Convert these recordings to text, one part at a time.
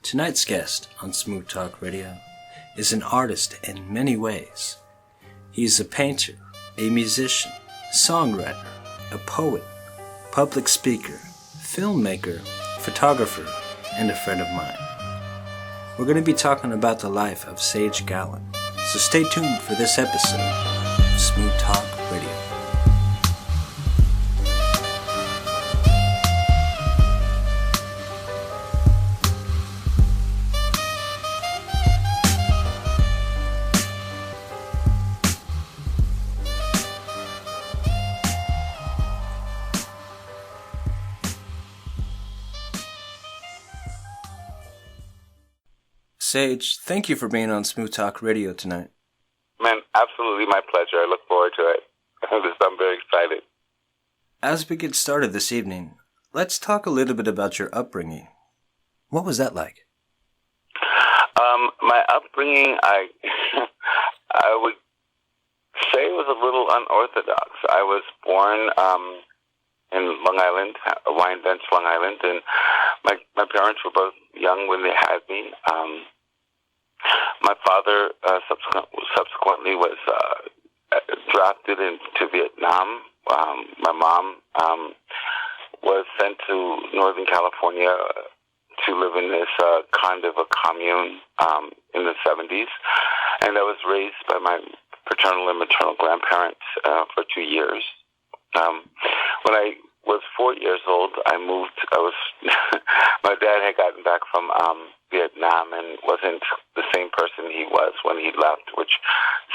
Tonight's guest on Smooth Talk Radio is an artist in many ways. He's a painter, a musician, songwriter, a poet, public speaker, filmmaker, photographer, and a friend of mine. We're going to be talking about the life of Sage Gallen, so stay tuned for this episode of Smooth Talk Radio. Sage, thank you for being on Smooth Talk Radio tonight. Man, absolutely my pleasure. I look forward to it. I'm very excited. As we get started this evening, let's talk a little bit about your upbringing. What was that like? My upbringing, I would say it was a little unorthodox. I was born in Long Island, Hawaiian Bench, Long Island, and my parents were both young when they had me. My father subsequently was drafted into Vietnam. My mom was sent to Northern California to live in this kind of a commune in the 70s. And I was raised by my paternal and maternal grandparents for 2 years. When I was 4 years old, I moved. My dad had gotten back from Vietnam and wasn't the same person he was when he left, which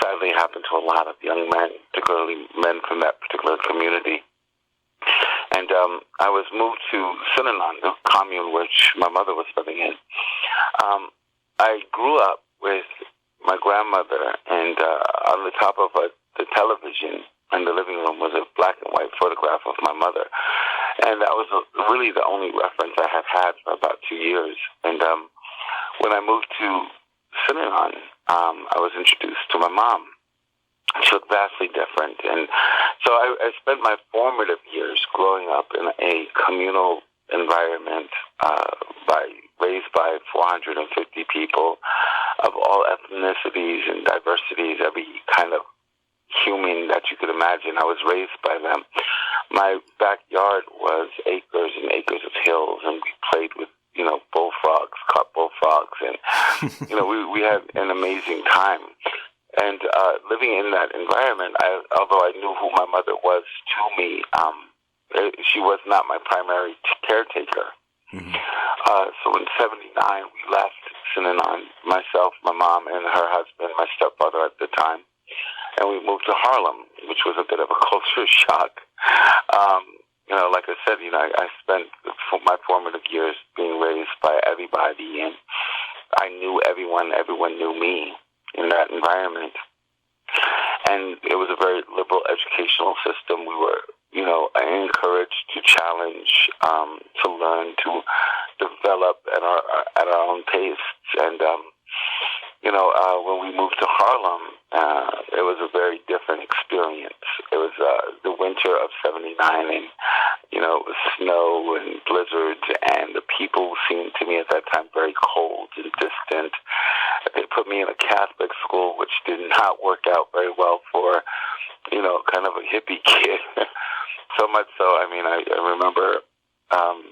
sadly happened to a lot of young men, particularly men from that particular community. And I was moved to Sinanon, the commune which my mother was living in. I grew up with my grandmother, and on the top of the television in the living room was a black and white photograph of my mother. And that was really the only reference I had for about 2 years. And when I moved to Sinanon, I was introduced to my mom. She looked vastly different. And so I spent my formative years growing up in a communal environment, raised by 450 people of all ethnicities and diversities, every kind of human that you could imagine. I was raised by them. My backyard was acres and acres of hills, and we played with, bullfrogs, caught bullfrogs, and, we had an amazing time. And living in that environment, although I knew who my mother was to me, she was not my primary caretaker. Mm-hmm. So in 79, we left Sinanon, myself, my mom, and her husband, my stepfather at the time, and we moved to Harlem, which was a bit of a culture shock. Like I said, I spent my formative years being raised by everybody, and I knew everyone knew me in that environment. And it was a very liberal educational system. We were, encouraged to challenge, to learn, to develop at our own pace. And, when we moved to Harlem, it was a very different experience. It was the winter of 79, and, it was snow and blizzards, and the people seemed to me at that time very cold and distant. They put me in a Catholic school, which did not work out very well for, kind of a hippie kid. So much so, I remember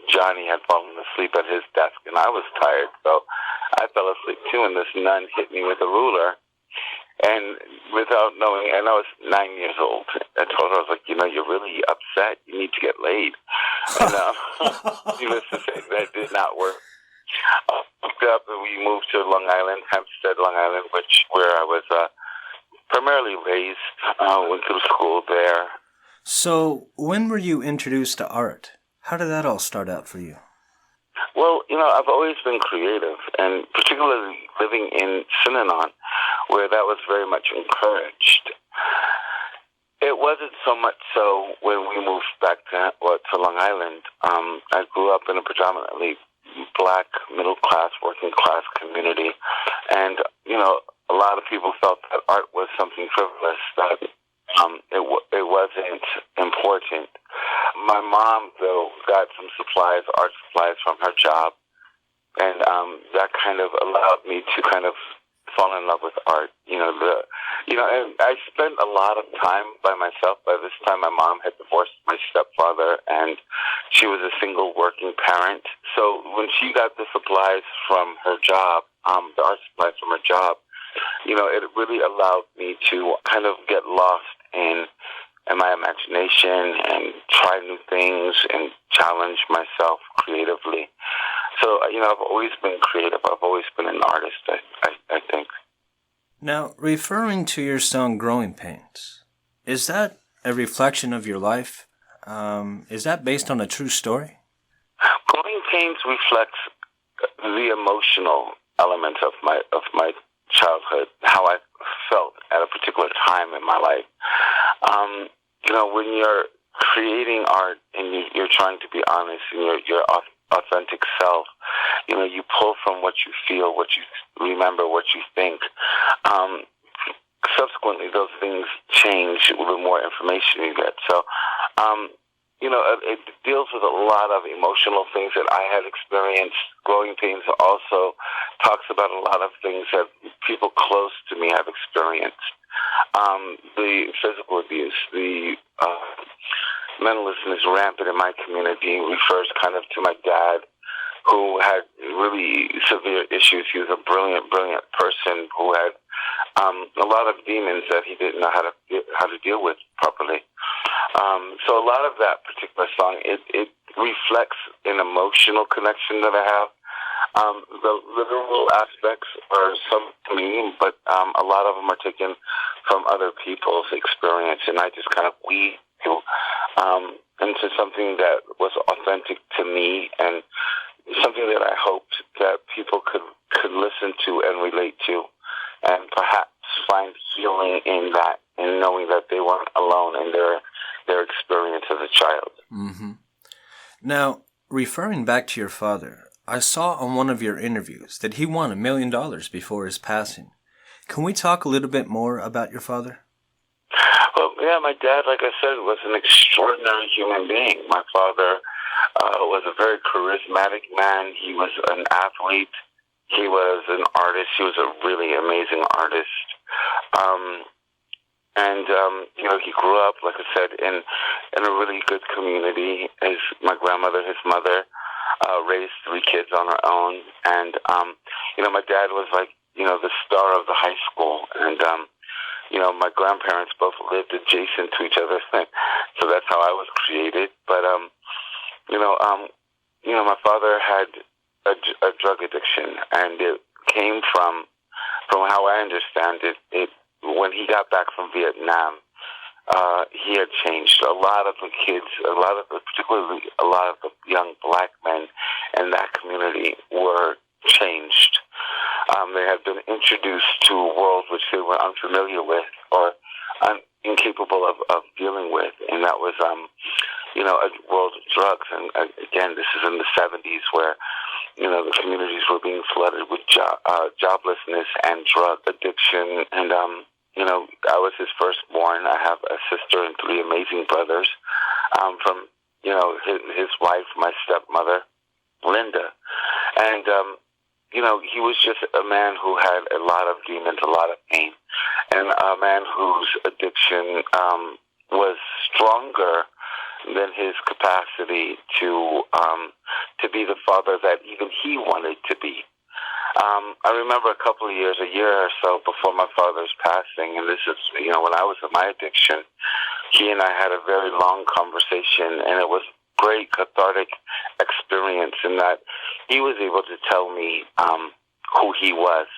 Johnny had fallen asleep at his desk, and I was tired, so I fell asleep too, and this nun hit me with a ruler. And without knowing, and I was 9 years old, I told her, I was like, you're really upset. You need to get laid. And needless to say, that did not work. Hooked up, and we moved to Long Island, Hempstead, Long Island, where I was primarily raised. Went through school there. So, when were you introduced to art? How did that all start out for you? Well, I've always been creative, and particularly living in Sinanon, where that was very much encouraged. It wasn't so much so when we moved back to Long Island. I grew up in a predominantly black, middle-class, working-class community, and, a lot of people felt that art was something frivolous, that it wasn't important. My mom, though, got some art supplies from her job, and that kind of allowed me to kind of fall in love with art. And I spent a lot of time by myself. By this time, my mom had divorced my stepfather, and she was a single working parent. So when she got the supplies from her job, the art supplies from her job, it really allowed me to kind of get lost in my imagination and try new things and challenge myself creatively. So, I've always been creative. I've always been an artist, I think. Now, referring to your song Growing Pains, is that a reflection of your life? Is that based on a true story? Growing Pains reflects the emotional element of my childhood, how I felt at a particular time in my life. When you're creating art and you're trying to be honest and your authentic self, you pull from what you feel, what you remember, what you think. Subsequently, those things change the more information you get. So, it deals with a lot of emotional things that I had experienced. Growing Pains also talks about a lot of things that people close to me have experienced. The physical abuse, the mentalism is rampant in my community. Refers kind of to my dad, who had really severe issues. He was a brilliant, brilliant person who had a lot of demons that he didn't know how to deal with properly. So a lot of that particular song, it reflects an emotional connection that I have. The literal aspects are some to me, but a lot of them are taken from other people's experience, and I just kind of weave into something that was authentic to me and something that I hoped that people could listen to and relate to, and perhaps find healing in that, and knowing that they weren't alone in their experience as a child. Mm-hmm. Now, referring back to your father, I saw on one of your interviews that he won $1 million before his passing. Can we talk a little bit more about your father? Well, yeah, my dad, like I said, was an extraordinary human being. My father was a very charismatic man. He was an athlete. He was an artist. He was a really amazing artist. He grew up, like I said, in a really good community. My grandmother, his mother, raised 3 kids on her own. And, my dad was like, the star of the high school. And, my grandparents both lived adjacent to each other. So that's how I was created. But, my father had a drug addiction, and it came from how I understand it, when he got back from Vietnam, he had changed. A lot of the kids, particularly a lot of the young black men in that community were changed. They had been introduced to a world which they were unfamiliar with or incapable of dealing with, and that was, a world of drugs. And again, this is in the 70s where, the communities were being flooded with joblessness and drug addiction. And, I was his firstborn. I have a sister and 3 amazing brothers from, his wife, my stepmother, Linda. And, he was just a man who had a lot of demons, a lot of pain, and a man whose addiction was stronger than his capacity to be the father that even he wanted to be. I remember a year or so before my father's passing, and this is, when I was in my addiction, he and I had a very long conversation, and it was great cathartic experience in that he was able to tell me who he was.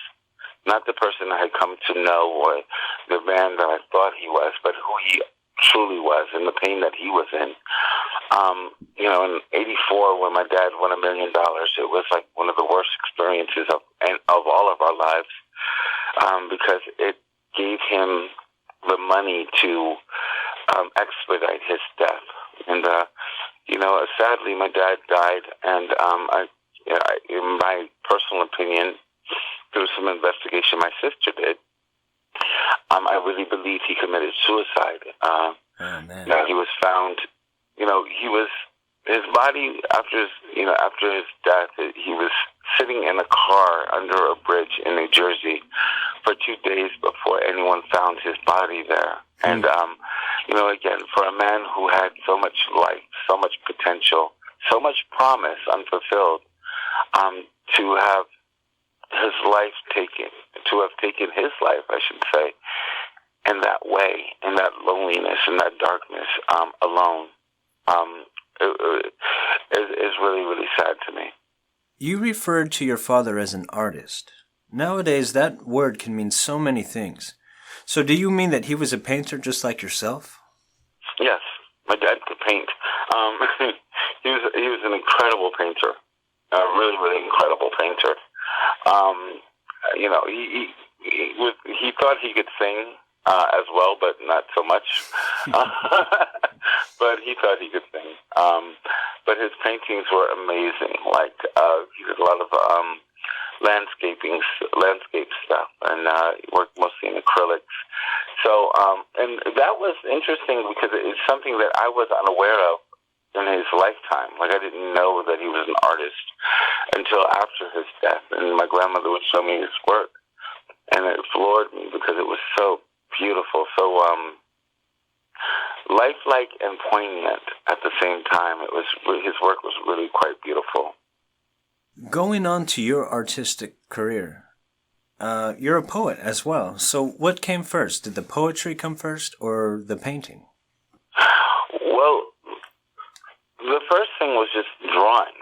Not the person I had come to know or the man that I thought he was, but who he truly was and the pain that he was in. In 84, when my dad won $1 million, it was like one of the worst experiences of all of our lives, because it gave him the money to expedite his death. And, sadly, my dad died, and in my personal opinion, through some investigation my sister did, I really believe he committed suicide. Oh, man. He was found, his body after his death, he was sitting in a car under a bridge in New Jersey for 2 days before anyone found his body there. And, again, for a man who had so much life, so much potential, so much promise unfulfilled, to have his life taken, to have taken his life, I should say, in that way, in that loneliness, in that darkness, alone, is really, really sad to me. You referred to your father as an artist. Nowadays, that word can mean so many things. So do you mean that he was a painter just like yourself? Yes, my dad could paint. He was an incredible painter, a really, really incredible painter. He thought he could sing as well, but not so much. But he thought he could sing. But his paintings were amazing. Like he did a lot of landscape stuff, and worked mostly in acrylics. So, and that was interesting because it's something that I was unaware of in his lifetime. Like, I didn't know that he was an artist until after his death, and my grandmother would show me his work, and it floored me because it was so beautiful, so lifelike and poignant at the same time. His work was really quite beautiful. Going on to your artistic career, you're a poet as well. So what came first? Did the poetry come first or the painting? Well, the first thing was just drawing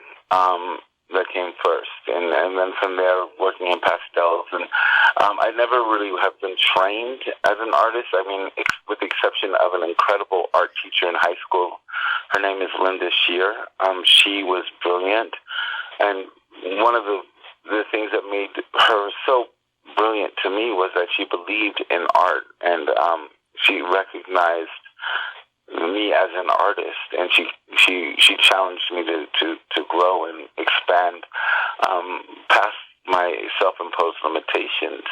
that came first. And then from there, working in pastels. And I never really have been trained as an artist. I mean, with the exception of an incredible art teacher in high school. Her name is Linda Shear. She was brilliant. And one of the things that made her so brilliant to me was that she believed in art, and she recognized me as an artist, and she challenged me to grow and expand past my self-imposed limitations.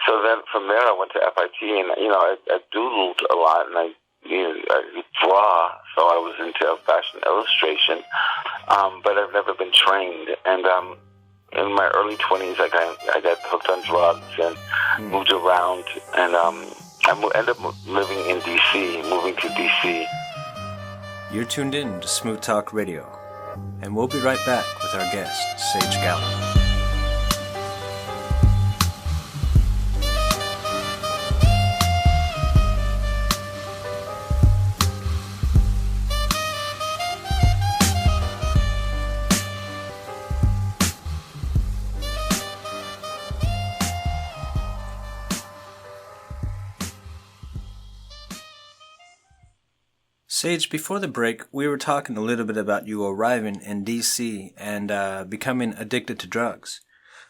So then from there I went to FIT, and I doodled a lot, and I draw, so I was into fashion illustration, but I've never been trained. And in my early 20s, I got hooked on drugs and moved around, and I ended up living in D.C., moving to D.C. You're tuned in to Smooth Talk Radio, and we'll be right back with our guest, Sage Gallo. Sage, before the break, we were talking a little bit about you arriving in D.C. and becoming addicted to drugs.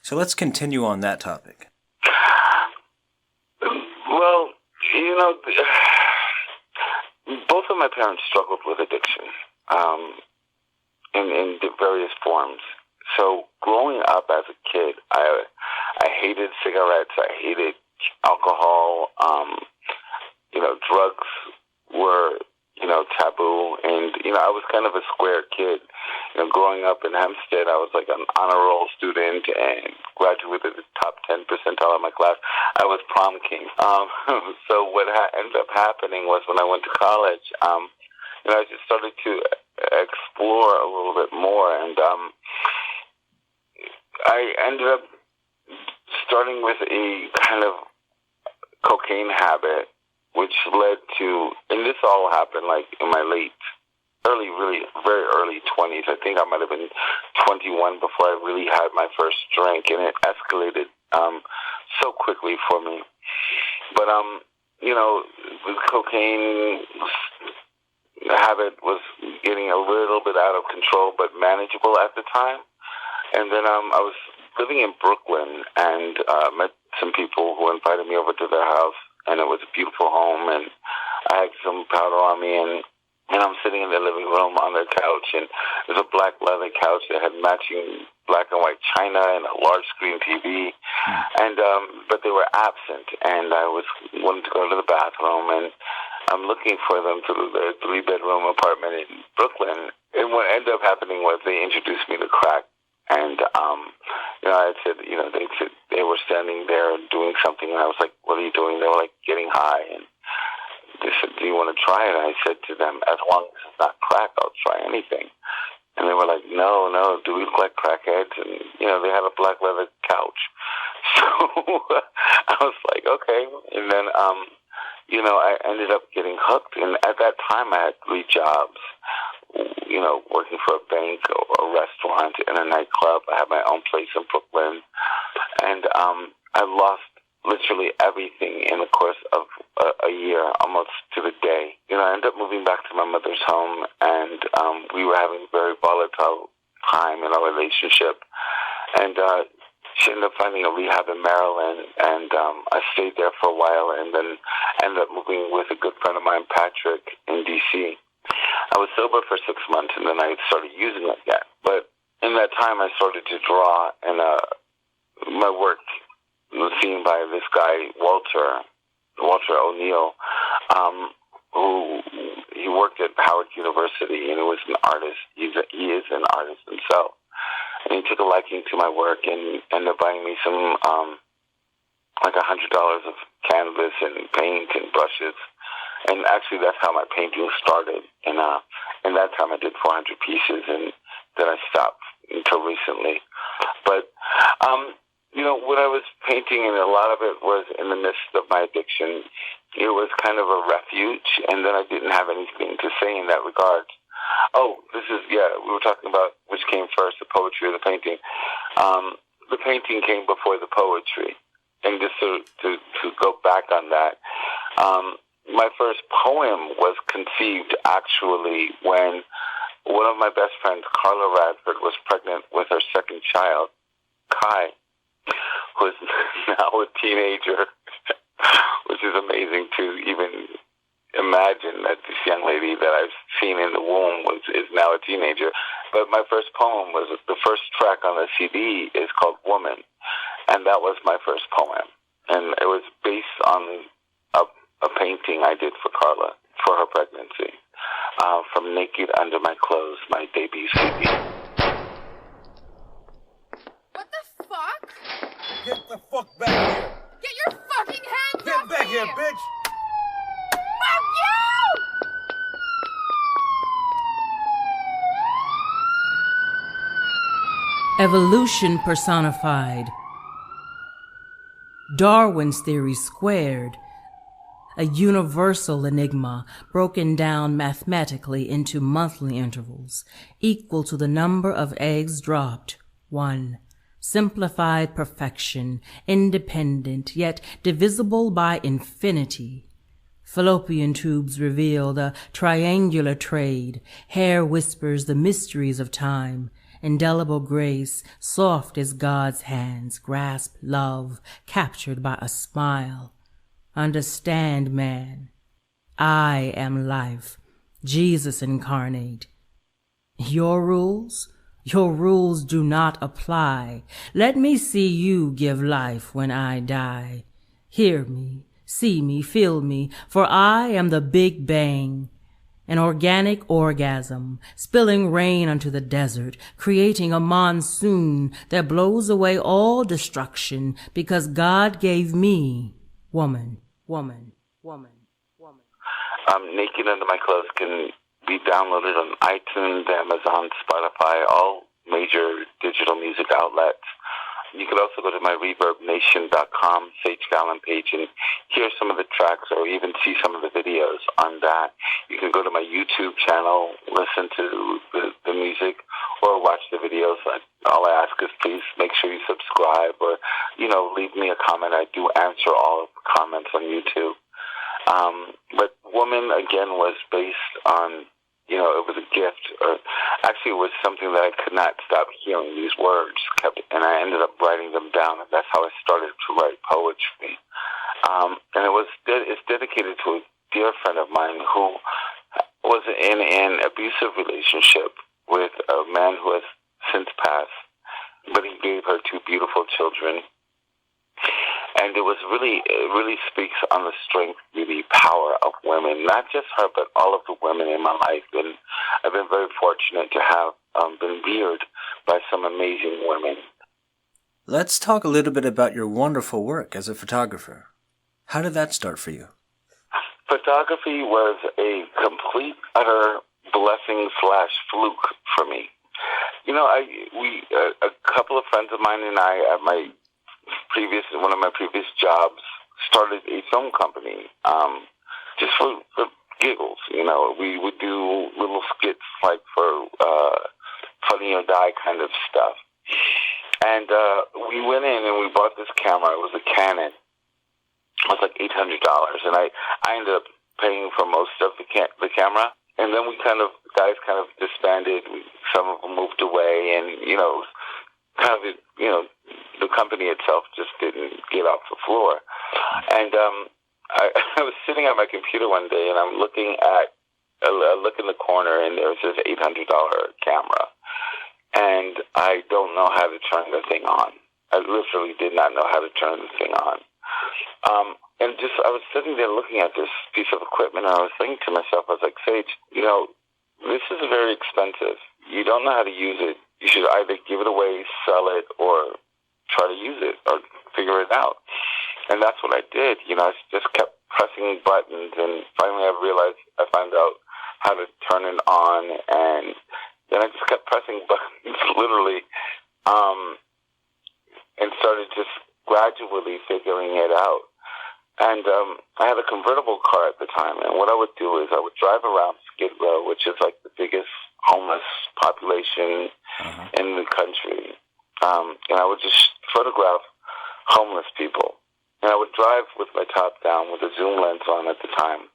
So let's continue on that topic. Well, both of my parents struggled with addiction in various forms. So growing up as a kid, I hated cigarettes, I hated alcohol, drugs were taboo, and I was kind of a square kid. Growing up in Hempstead, I was like an honor roll student and graduated the top 10 percentile of my class. I was prom king. So what ended up happening was when I went to college, I just started to explore a little bit more, and I ended up starting with a kind of cocaine habit, which led to, and this all happened like in my really very early 20s. I think I might have been 21 before I really had my first drink, and it escalated so quickly for me. But the cocaine habit was getting a little bit out of control, but manageable at the time. And then I was living in Brooklyn, and met some people who invited me over to their house. And it was a beautiful home, and I had some powder on me, and I'm sitting in their living room on their couch, and there's a black leather couch that had matching black and white china and a large screen TV, and but they were absent, and I wanted to go to the bathroom, and I'm looking for them to their 3-bedroom apartment in Brooklyn, and what ended up happening was they introduced me to crack, and I said, they were standing there doing something, and I was like, what are you doing? They were like getting high, and they said, do you want to try it? And I said to them, as long as it's not crack, I'll try anything. And they were like, no, do we look like crackheads? And, they had a black leather couch. So I was like, okay. And then, I ended up getting hooked. And at that time, I had 3 jobs, working for a bank, or a restaurant, and a nightclub. I had my own place in Brooklyn. And I lost literally everything in the course of a year, almost to the day. I ended up moving back to my mother's home, and we were having a very volatile time in our relationship. And she ended up finding a rehab in Maryland, and I stayed there for a while, and then ended up moving with a good friend of mine, Patrick, in D.C. I was sober for 6 months, and then I started using it again. But in that time, I started to draw, and my work was seen by this guy, Walter O'Neill, who he worked at Howard University, and he was an artist. He is an artist himself. And he took a liking to my work and ended up buying me some, like $100 of canvas and paint and brushes. And actually, that's how my painting started. And in that time, I did 400 pieces, and then I stopped until recently. But, when I was painting, and a lot of it was in the midst of my addiction, it was kind of a refuge, and then I didn't have anything to say in that regard. Oh, we were talking about which came first, the poetry or the painting. The painting came before the poetry. And just to go back on that, my first poem was conceived actually when one of my best friends, Carla Radford, was pregnant with her second child, Kai, who is now a teenager, which is amazing to even imagine that this young lady that I've seen in the womb is now a teenager. But my first poem the first track on the CD is called Woman, and that was my first poem. And it was based on a painting I did for Carla for her pregnancy, from Naked Under My Clothes, my debut CD. What the fuck? Get the fuck back here! Get your fucking hands Get off back me! here, bitch! Fuck you! Evolution personified. Darwin's theory squared. A universal enigma broken down mathematically into monthly intervals, equal to the number of eggs dropped, 1. Simplified perfection, independent, yet divisible by infinity. Fallopian tubes reveal the triangular trade, hair whispers the mysteries of time, indelible grace, soft as God's hands, grasp love, captured by a smile. Understand, man, I am life, Jesus incarnate. Your rules do not apply. Let me see you give life when I die. Hear me, see me, feel me, for I am the Big Bang, an organic orgasm, spilling rain onto the desert, creating a monsoon that blows away all destruction because God gave me woman. Naked Under My Clothes can be downloaded on iTunes, Amazon, Spotify, all major digital music outlets. You can also go to my ReverbNation.com Sage Gallen page and hear some of the tracks or even see some of the videos on that. You can go to my YouTube channel, listen to the music, or watch the videos. All I ask is please make sure you subscribe or, leave me a comment. I do answer all of the comments on YouTube. But Woman, again, was based on, it was a gift. Or actually, it was something that I could not stop hearing. These words and I ended up writing them down, and that's how I started to write poetry. And it's dedicated to a dear friend of mine who was in an abusive relationship with a man who has since passed, but he gave her 2 beautiful children. And it really speaks on the strength, really power of women, not just her, but all of the women in my life. And I've been very fortunate to have been reared by some amazing women. Let's talk a little bit about your wonderful work as a photographer. How did that start for you? Photography was a complete, utter blessing / fluke for me. You know, a couple of friends of mine and I at one of my previous jobs started a film company, just for giggles. You know, we would do little skits like for Funny or Die kind of stuff. And we went in and we bought this camera. It was a Canon. It was like $800, and I ended up paying for most of the camera. And then guys kind of disbanded. Some of them moved away, and the company itself just didn't get off the floor. And I was sitting at my computer one day, and I'm looking at I look in the corner, and there's this $800 camera, and I don't know how to turn the thing on. I literally did not know how to turn the thing on. And I was sitting there looking at this piece of equipment, and I was thinking to myself, I was like, Sage, this is very expensive. You don't know how to use it. You should either give it away, sell it, or try to use it, or figure it out. And that's what I did. I just kept pressing buttons, and finally I found out how to turn it on, and then I just kept pressing buttons, literally, and started just gradually figuring it out. And I had a convertible car at the time, and what I would do is I would drive around Skid Row, which is like the biggest homeless population in the country, and I would just photograph homeless people. And I would drive with my top down with a zoom lens on at the time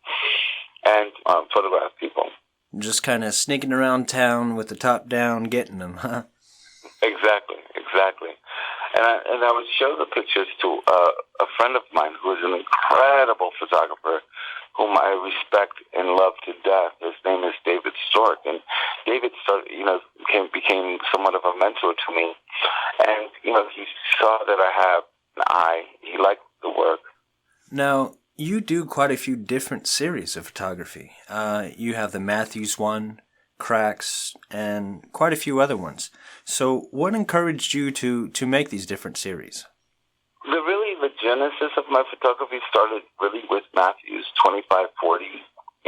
and photograph people. Just kind of sneaking around town with the top down, getting them, huh? Exactly. And I would show the pictures to a friend of mine who is an incredible photographer, whom I respect and love to death. His name is David Stork, and David became somewhat of a mentor to me. And he saw that I have an eye. He liked the work. Now, you do quite a few different series of photography. You have the Matthews one, Cracks, and quite a few other ones. So what encouraged you to make these different series? The genesis of my photography started really with Matthews 2540,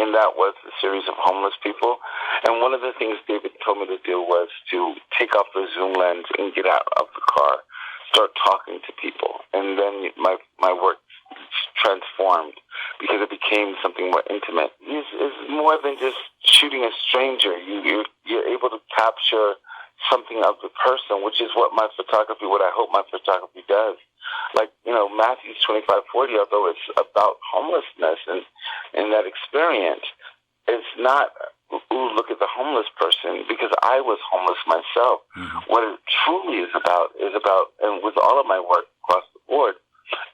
and that was a series of homeless people. And one of the things David told me to do was to take off the zoom lens and get out of the car, start talking to people. And then my work transformed because it became something more intimate. It's more than just shooting a stranger. You're able to capture something of the person, which is what I hope my photography does. Like, Matthew's 2540, although it's about homelessness and that experience, it's not, look at the homeless person, because I was homeless myself. Mm-hmm. What it truly is about, and with all of my work across the board,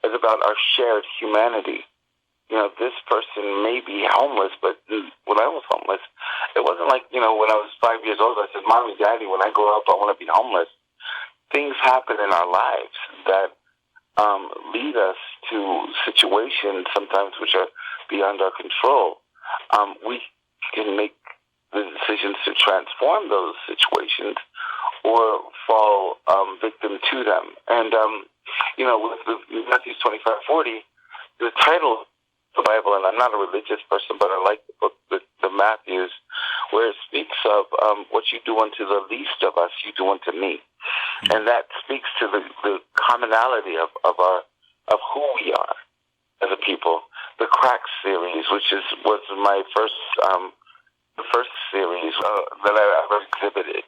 is about our shared humanity. This person may be homeless, but when I was homeless, it wasn't like, when I was 5 years old, I said, Mommy, Daddy, when I grow up, I want to be homeless. Things happen in our lives that lead us to situations sometimes which are beyond our control. We can make the decisions to transform those situations or fall victim to them. And, with Matthew 25:40, the title of the Bible, and I'm not a religious person, but I like the book, the Matthews, where it speaks of what you do unto the least of us, you do unto me. And that speaks to the commonality of who we are as a people. The Cracks series, which was my first series that I ever exhibited,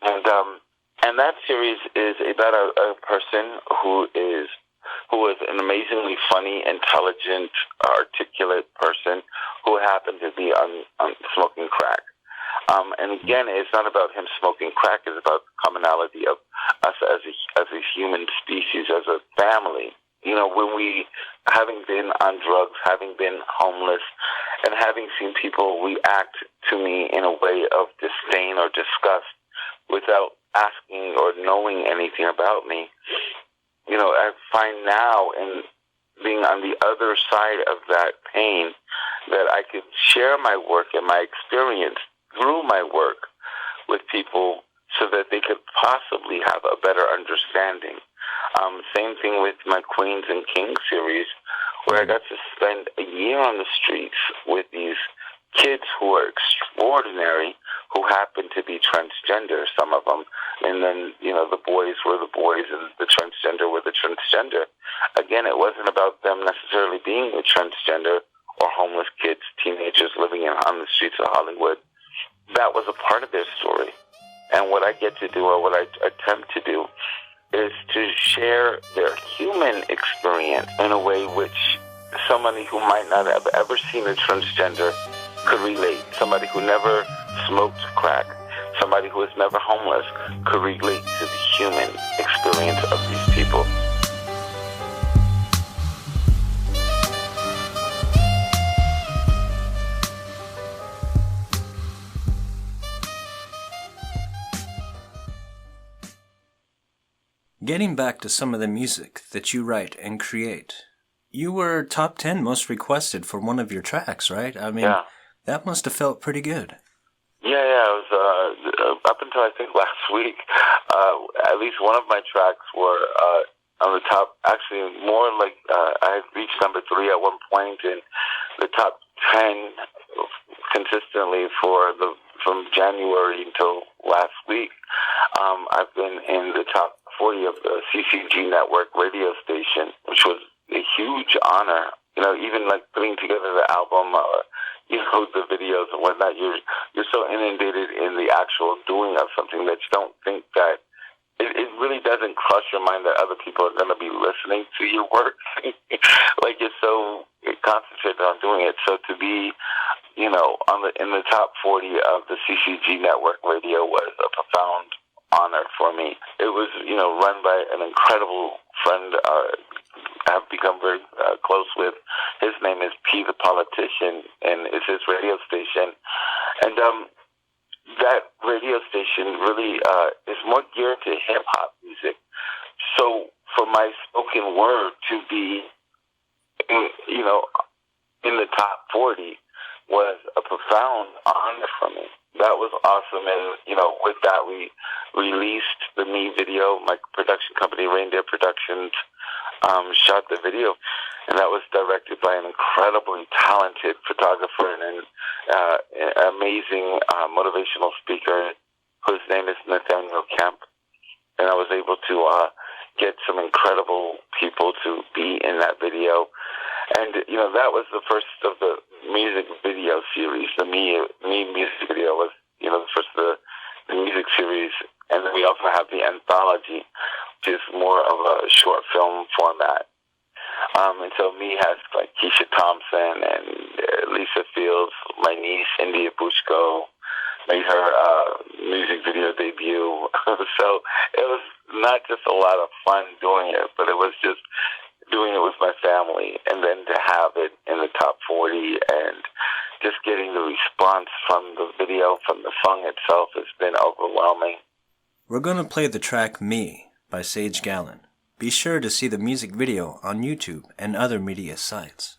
and that series is about a person who is an amazingly funny, intelligent, articulate person who happened to be on smoking crack. And again, it's not about him smoking crack. It's about the commonality of us as a human species, as a family. When we, having been on drugs, having been homeless, and having seen people react to me in a way of disdain or disgust without asking or knowing anything about me, I find now, in being on the other side of that pain, that I could share my work and my experience through my work with people so that they could possibly have a better understanding Same thing with my Queens and Kings series, where I got to spend a year on the streets with these kids who are extraordinary, who happen to be transgender, some of them. And then, the boys were the boys and the transgender were the transgender. Again, it wasn't about them necessarily being a transgender or homeless kids, teenagers living on the streets of Hollywood. That was a part of their story. And what I get to do, or what I attempt to do, is to share their human experience in a way which somebody who might not have ever seen a transgender could relate. Somebody who never smoked crack, somebody who was never homeless, could relate to the human experience of these people. Getting back to some of the music that you write and create, you were top 10 most requested for one of your tracks, right? I mean, that must have felt pretty good. Yeah, it was, up until I think last week, at least one of my tracks were on the top, actually more like, I had reached number 3 at one point in the top 10 consistently from January until last week. I've been in the top 40 of the CCG network radio station, which was a huge honor. Even like putting together the album, the videos and whatnot, you're so inundated in the actual doing of something that you don't think that it really doesn't cross your mind that other people are going to be listening to your work. Like, you're so concentrated on doing it. So to be, in the top 40 of the CCG network radio was a profound honor for me. It was, run by an incredible friend I've become very close with. His name is P the Politician, and it's his radio station. And that radio station really is more geared to hip-hop music. So for my spoken word to be, in the top 40 was a profound honor for me. That was awesome. And, with that, we released the Me video. My production company, Reindeer Productions, shot the video. And that was directed by an incredibly talented photographer and an amazing motivational speaker whose name is Nathaniel Kemp. And I was able to get some incredible people to be in that video. And, that was the first of the music video series. The Me music video was, the first of the music series. And then we also have the anthology, which is more of a short film format. And so Me has like Keisha Thompson and Lisa Fields, my niece, India Bushko, made her music video debut. So it was not just a lot of fun doing it, but it was just doing it with my family, and then to have it in the top 40 and just getting the response from the video, from the song itself, has been overwhelming. We're going to play the track Me by Sage Gallen. Be sure to see the music video on YouTube and other media sites.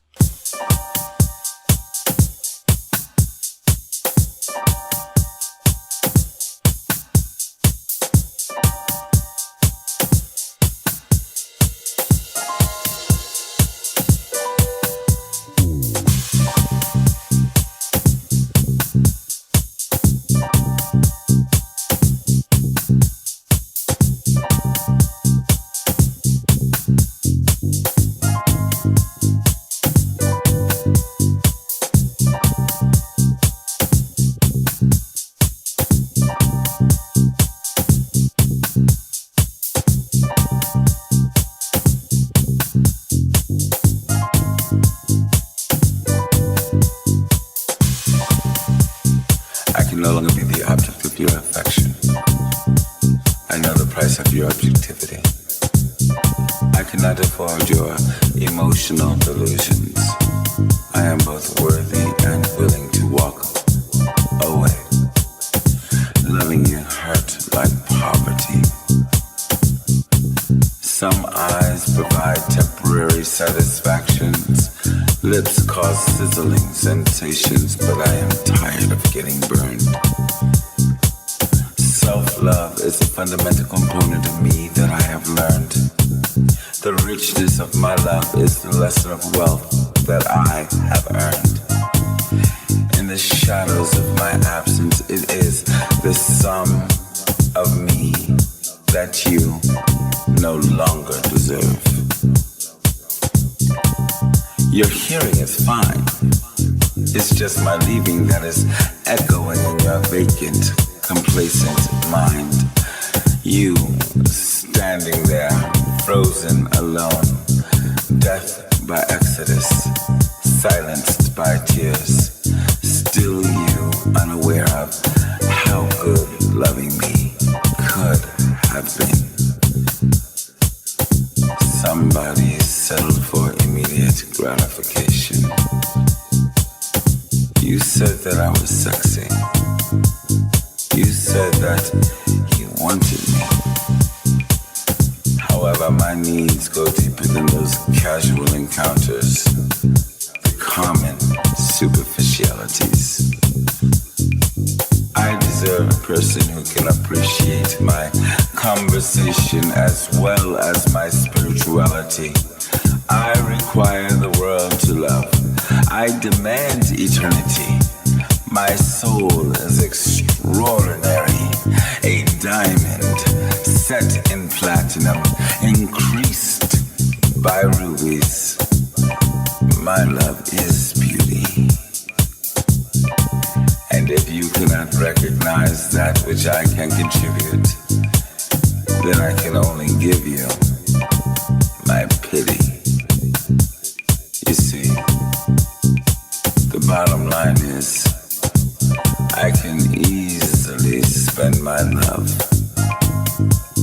No longer be the object of your affection. I know the price of your objectivity. I cannot afford your emotional delusions. I am both worthy and willing to walk away. Loving you hurt like poverty. Some eyes provide temporary satisfactions. Lips cause sizzling sensations, but I am tired of getting burned. Self-love is a fundamental component of me that I have learned. The richness of my love is the lesson of wealth that I have earned. In the shadows of my absence, it is the sum of me that you no longer deserve. Your hearing is fine. It's just my leaving that is echoing in your vacant, complacent mind. You standing there, frozen alone, death by exodus, silenced by tears, still you unaware of how good loving me could have been. Somebody settled for immediate gratification. You said that I was sexy. You said that you wanted me. However, my needs go deeper than those casual encounters, the common superficialities. I deserve a person who can appreciate my conversation as well as my spirituality. I require the world to love. I demand eternity. My soul is extraordinary, a diamond set in platinum, increased by rubies. My love is beauty. And if you cannot recognize that which I can contribute, then I can only give you my pity. You see, the bottom line is, I can easily spend my love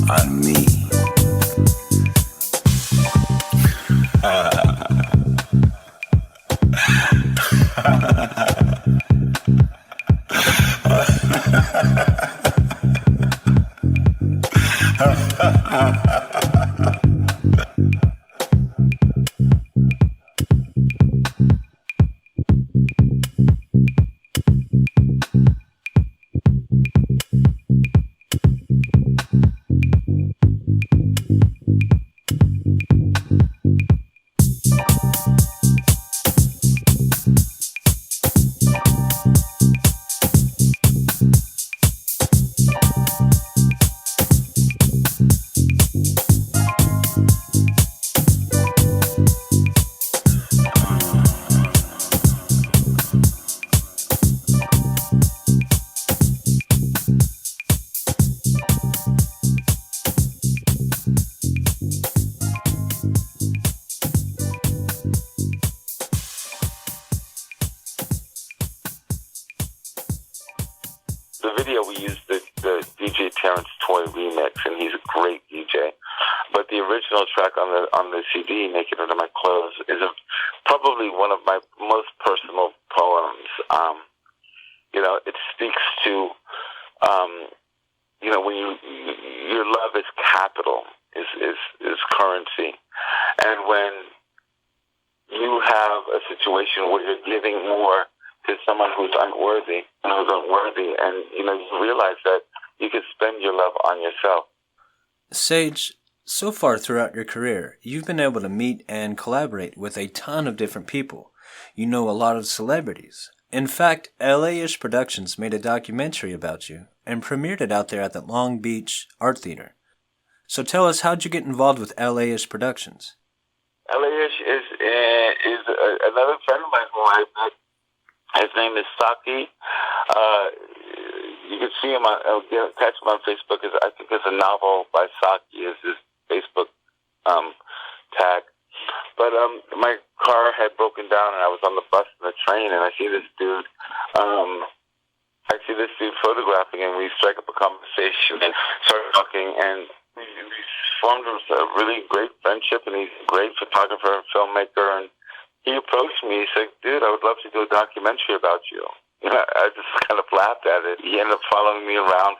on me. The video, we used the DJ Terrence Toy remix, and he's a great DJ. But the original track on the CD, "Naked Under My Clothes," is probably one of my most personal poems. It speaks to, when your love is capital, is currency, and when you have a situation where you're giving more to someone who's unworthy, and you realize that you could spend your love on yourself. Sage, so far throughout your career, you've been able to meet and collaborate with a ton of different people. You know a lot of celebrities. In fact, LA-ish Productions made a documentary about you and premiered it out there at the Long Beach Art Theater. So tell us, how'd you get involved with LA-ish Productions? LA-ish is another friend of mine who I met. His name is Saki. You can see him catch him on Facebook. I think there's a novel by Saki is his Facebook tag. But my car had broken down, and I was on the bus and the train, and I see this dude. Photographing, and we strike up a conversation and start talking, and we formed a really great friendship. And he's a great photographer and filmmaker, and he approached me. He said, "Dude, I would love to do a documentary about you." I just kind of laughed at it. He ended up following me around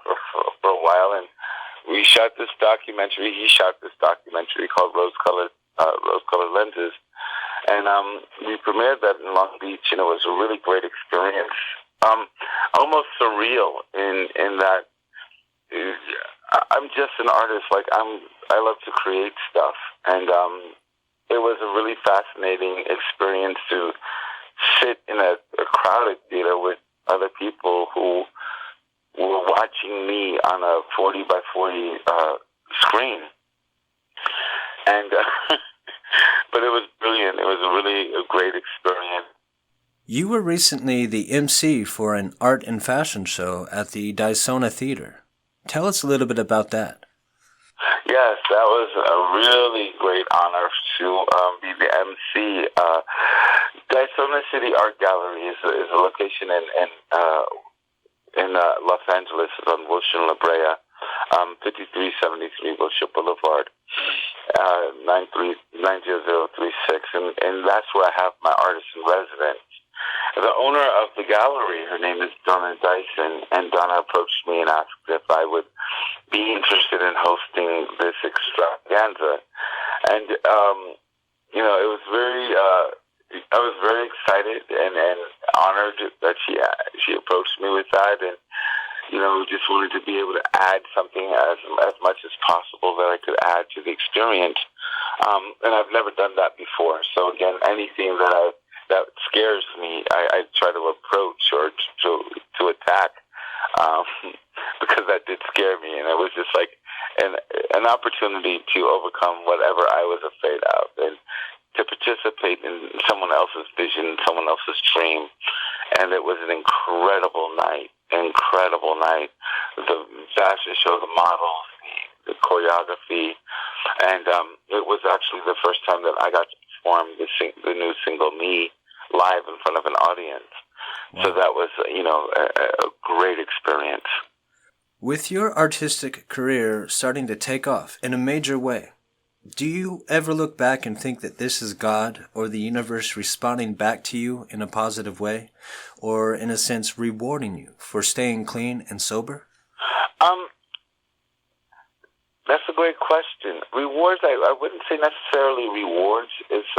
for a while, and we shot this documentary. He shot this documentary called Rose-Colored Lenses, and we premiered that in Long Beach, and it was a really great experience. Almost surreal in that I'm just an artist. Like I love to create stuff, and it was a really fascinating experience to sit in a crowded theater with other people who were watching me on a 40 by 40 screen, and but it was brilliant. It was really a great experience. You were recently the MC for an art and fashion show at the Dysona Theater. Tell us a little bit about that. Yes, that was a really great honor to be the MC. Dysona City Art Gallery is a location in Los Angeles, on Wilshire and La Brea, 5373 Wilshire Boulevard, 90036, and that's where I have my artist in residence. The owner of the gallery, her name is Donna Dyson, and Donna approached me and asked if I would be interested in hosting this extravaganza. And, it was I was very excited and honored that she approached me with that, and, just wanted to be able to add something as much as possible that I could add to the experience. And I've never done that before. So again, anything that scares me, I try to approach or to attack, because that did scare me, and it was just like an opportunity to overcome whatever I was afraid of, and to participate in someone else's vision, someone else's dream. And it was an incredible night. The fashion show, the models, the choreography, and it was actually the first time that I got to perform the new single "Me" live in front of an audience. Wow. So that was, a great experience. With your artistic career starting to take off in a major way, do you ever look back and think that this is God or the universe responding back to you in a positive way, or in a sense rewarding you for staying clean and sober? That's a great question. Rewards, I wouldn't say necessarily rewards. It's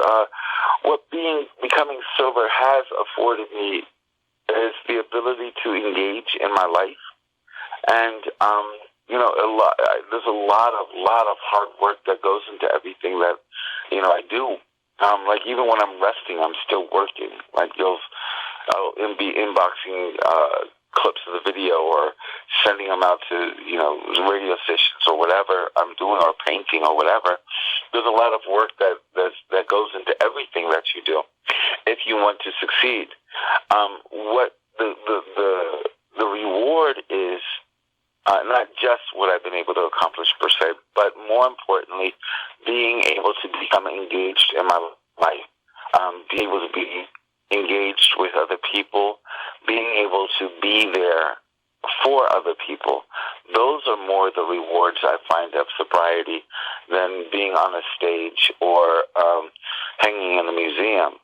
what becoming sober has afforded me is the ability to engage in my life, and there's a lot of hard work that goes into everything that I do. Like even when I'm resting, I'm still working. Like I'll be inboxing clips of the video or sending them out to radio stations or whatever I'm doing, or painting or whatever. There's a lot of work that goes into everything that you do if you want to succeed. What the reward is. Not just what I've been able to accomplish per se, but more importantly, being able to become engaged in my life, being able to be engaged with other people, being able to be there for other people. Those are more the rewards I find of sobriety than being on a stage or hanging in a museum.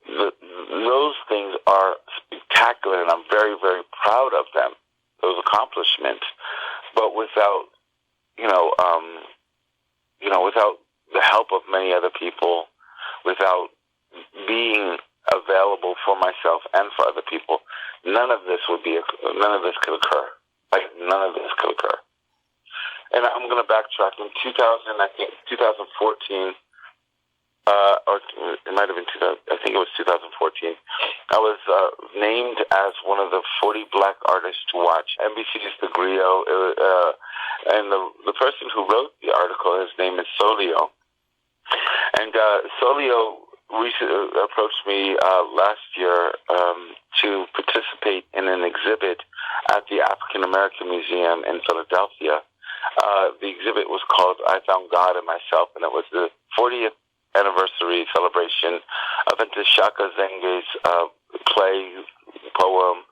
Those things are spectacular, and I'm very, very proud of them. Those accomplishments, but without, without the help of many other people, without being available for myself and for other people, none of this could occur. Like none of this could occur. And I'm going to backtrack. In 2014. Or it might have been I think it was 2014. I was named as one of the 40 black artists to watch. NBC's The Griot, and the person who wrote the article, his name is Solio. And Solio approached me last year to participate in an exhibit at the African American Museum in Philadelphia. The exhibit was called "I Found God in Myself," and it was the 40th anniversary celebration of Shaka Zenge's poem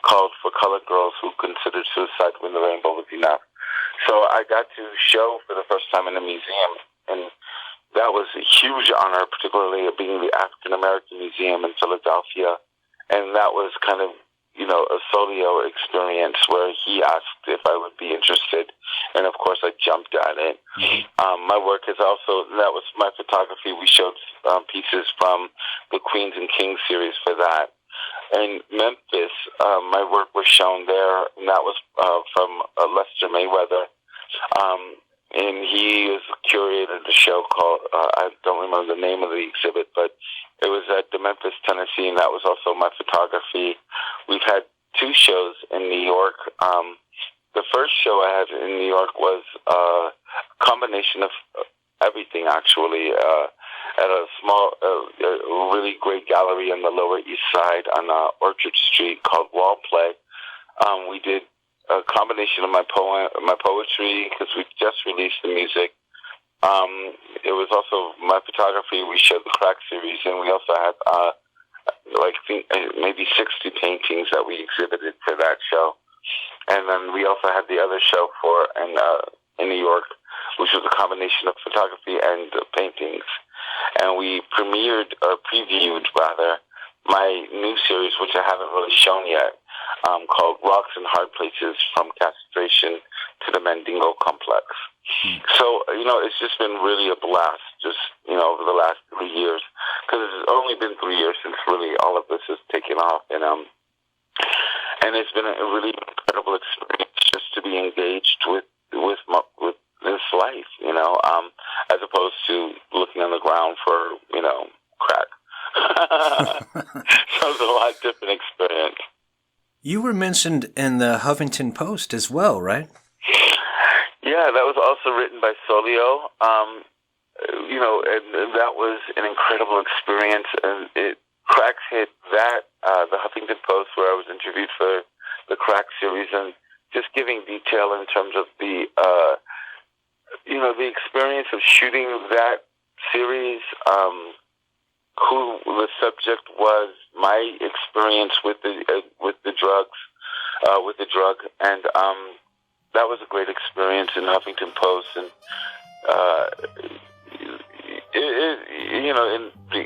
called "For Colored Girls Who Considered Suicide When the Rainbow Was Enough." So I got to show for the first time in a museum, and that was a huge honor, particularly being the African American Museum in Philadelphia. And that was kind of, a Solio experience where he asked if I would be interested. And of course I jumped at it. Mm-hmm. My work is also, that was my photography. We showed pieces from the Queens and Kings series for that. In Memphis, my work was shown there, and that was from Lester Mayweather And he curated a show called, I don't remember the name of the exhibit, but it was at Memphis, Tennessee, and that was also my photography. We've had 2 shows in New York. The first show I had in New York was a combination of everything, actually, at a small, a really great gallery on the Lower East Side on Orchard Street called Wall Play. We did a combination of my poetry, because we just released the music. It was also my photography. We showed the Crack series, and we also had maybe 60 paintings that we exhibited for that show. And then we also had the other show in New York, which was a combination of photography and paintings. And we previewed my new series, which I haven't really shown yet, called Rocks and Hard Places, from Castration to the Mandingo Complex. So, it's just been really a blast, just, over the last 3 years, because it's only been 3 years since really all of this has taken off. And it's been a really incredible experience just to be engaged with this life, as opposed to looking on the ground for, crack. So it's a lot different experience. You were mentioned in the Huffington Post as well, right? Yeah, that was also written by Solio. And that was an incredible experience. And Cracks hit that, the Huffington Post, where I was interviewed for the Crack series, and just giving detail in terms of the, the experience of shooting that series, who the subject was, my experience with the drug, and that was a great experience in Huffington Post, and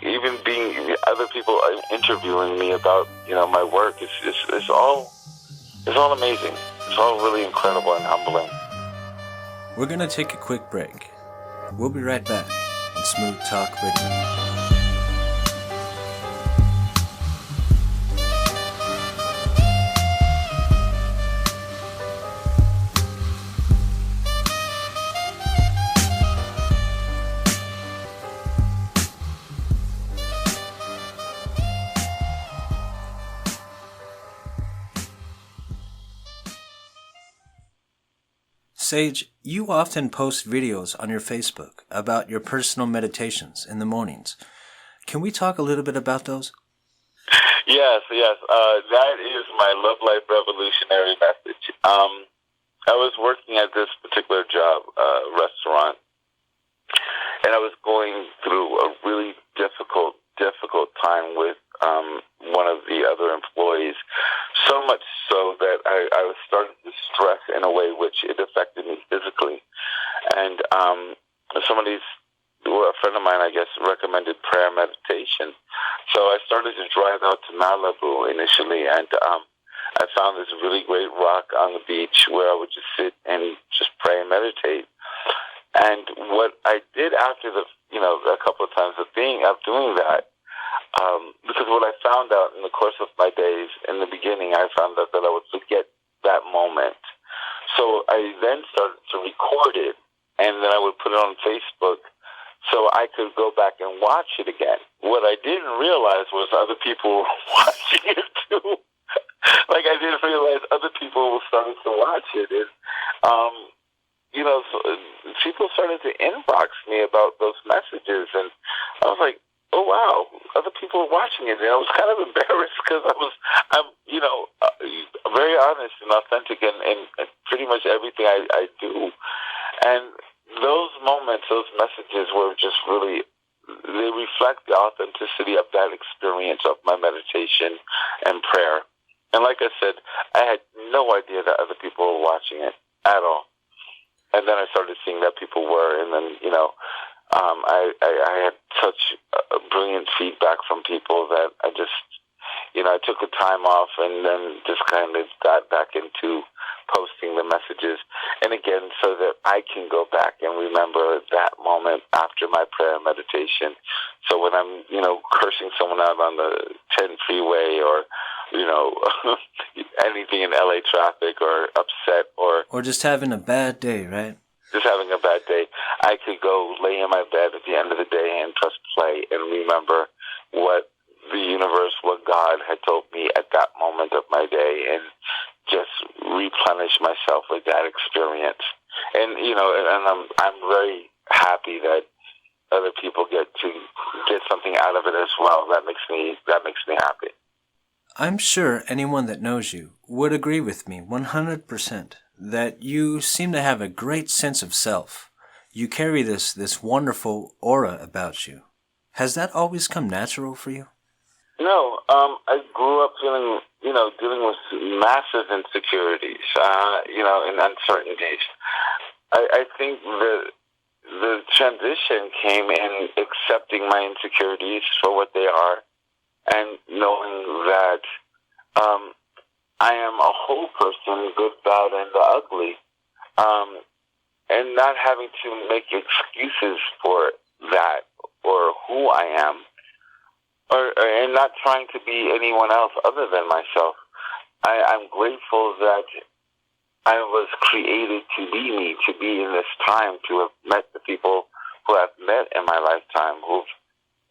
even being other people interviewing me about my work, it's all amazing. It's all really incredible and humbling. We're gonna take a quick break. We'll be right back on Smooth Talk Radio. Sage, you often post videos on your Facebook about your personal meditations in the mornings. Can we talk a little bit about those? Yes. That is my Love Life Revolutionary message. I was working at this particular job, restaurant, and I was going through a really difficult time with one of the other employees, so much so that I was starting to stress in a way which it affected me physically. And a friend of mine, I guess, recommended prayer meditation. So I started to drive out to Malibu initially, and I found this really great rock on the beach where I would just sit and just pray and meditate. And what I did after a couple of times of doing that, because what I found out in the course of my days, in the beginning, I found out that I would forget that moment. So I then started to record it, and then I would put it on Facebook so I could go back and watch it again. What I didn't realize was other people were watching it too. I didn't realize other people were starting to watch it. And, so people started to inbox me about those messages, and I was like, oh wow, other people are watching it. And I was kind of embarrassed because I'm very honest and authentic in pretty much everything I do. And those moments, those messages were just really, they reflect the authenticity of that experience of my meditation and prayer. And like I said, I had no idea that other people were watching it at all. And then I started seeing that people were, and then, I had such brilliant feedback from people that I just, I took a time off and then just kind of got back into posting the messages. And again, so that I can go back and remember that moment after my prayer and meditation. So when I'm, cursing someone out on the 10 freeway or anything in LA traffic or upset or just having a bad day, right? Just having a bad day. I could go lay in my bed at the end of the day and press play and remember what the universe, what God had told me at that moment of my day, and just replenish myself with that experience. And I'm very happy that other people get to get something out of it as well. That makes me happy. I'm sure anyone that knows you would agree with me 100% that you seem to have a great sense of self. You carry this wonderful aura about you. Has that always come natural for you? No, I grew up feeling, dealing with massive insecurities, and uncertainties. I think the transition came in accepting my insecurities for what they are, and knowing that I am a whole person, good, bad, and the ugly, and not having to make excuses for that or who I am, and not trying to be anyone else other than myself. I'm grateful that I was created to be me, to be in this time, to have met the people who I've met in my lifetime, who've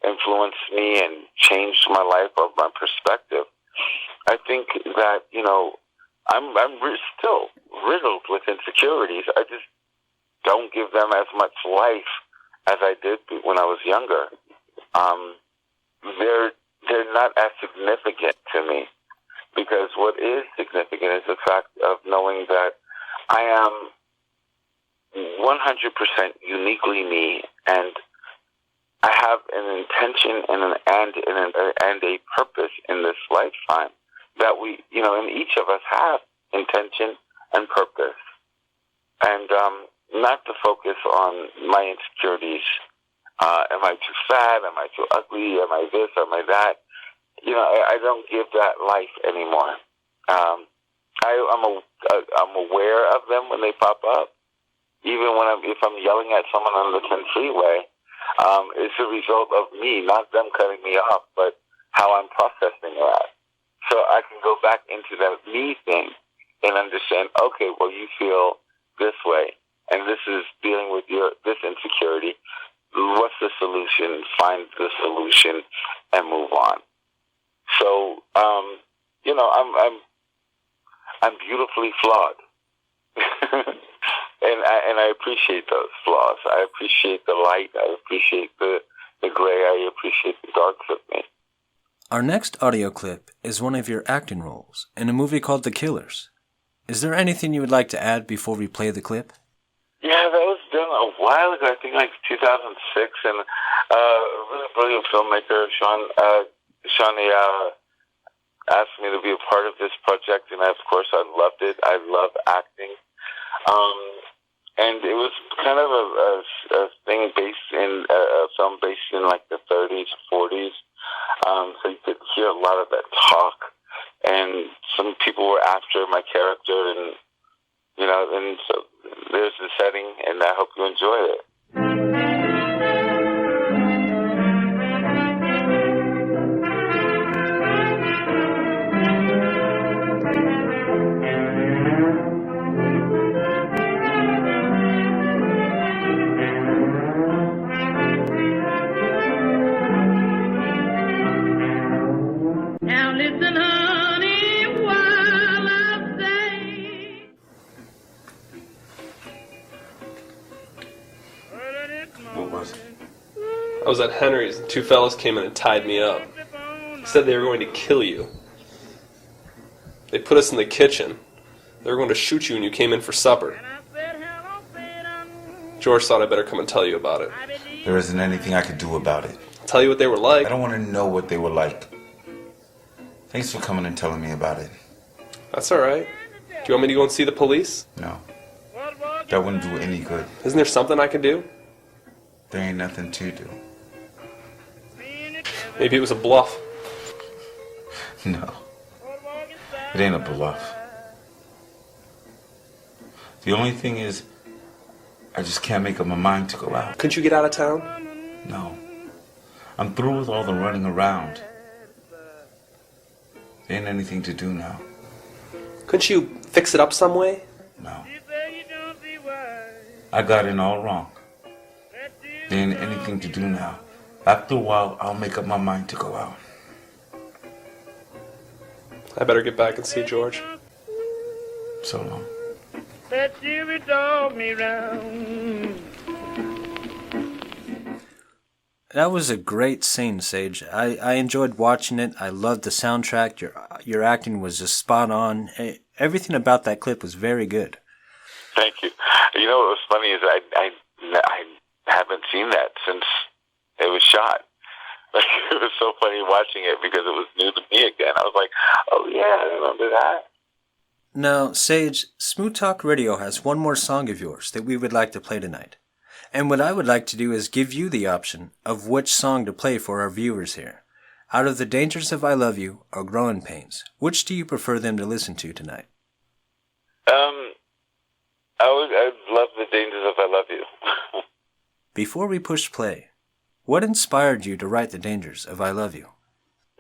influenced me and changed my life or my perspective. I think that, I'm still riddled with insecurities. I just don't give them as much life as I did when I was younger. They're not as significant to me, because what is significant is the fact of knowing that I am 100% uniquely me, and I have an intention and a purpose in this lifetime that we, and each of us have intention and purpose, and not to focus on my insecurities. Am I too fat? Am I too ugly? Am I this? Am I that? I don't give that life anymore. I'm aware of them when they pop up. Even if I'm yelling at someone on the 10 freeway, it's a result of me, not them cutting me off, but how I'm processing that. So I can go back into that me thing and understand, okay, well, you feel this way, and this is dealing with this insecurity. What's the solution? Find the solution and move on. So, I'm beautifully flawed, and I appreciate those flaws. I appreciate the light. I appreciate the gray. I appreciate the darks of me. Our next audio clip is one of your acting roles in a movie called The Killers. Is there anything you would like to add before we play the clip? Yeah, that was done a while ago. I think like 2006, and a really brilliant filmmaker, Shaun, asked me to be a part of this project, and of course I loved it. I love acting, and it was kind of a thing based in a film based in like the 30s, 40s. So you could hear a lot of that talk, and some people were after my character, and and so there's the setting, and I hope you enjoy it. Now listen, honey, while I say. What was it? I was at Henry's and two fellas came in and tied me up. Said they were going to kill you. They put us in the kitchen. They were going to shoot you when you came in for supper. George thought I'd better come and tell you about it. There isn't anything I could do about it. I'll tell you what they were like. I don't want to know what they were like. Thanks for coming and telling me about it. That's alright. Do you want me to go and see the police? No. That wouldn't do any good. Isn't there something I can do? There ain't nothing to do. Maybe it was a bluff. No. It ain't a bluff. The only thing is, I just can't make up my mind to go out. Couldn't you get out of town? No. I'm through with all the running around. There ain't anything to do now. Couldn't you fix it up some way? No. I got in all wrong. There ain't anything to do now. After a while, I'll make up my mind to go out. I better get back and see George. So long. That you dog me round. That was a great scene, Sage. I enjoyed watching it. I loved the soundtrack. Your acting was just spot on. Everything about that clip was very good. Thank you. You know what was funny is I haven't seen that since it was shot. Like, it was so funny watching it because it was new to me again. I was like, oh yeah, I remember that. Now, Sage, Smooth Talk Radio has one more song of yours that we would like to play tonight. And what I would like to do is give you the option of which song to play for our viewers here. Out of The Dangers of I Love You or Growing Pains, which do you prefer them to listen to tonight? I love The Dangers of I Love You. Before we push play, what inspired you to write The Dangers of I Love You?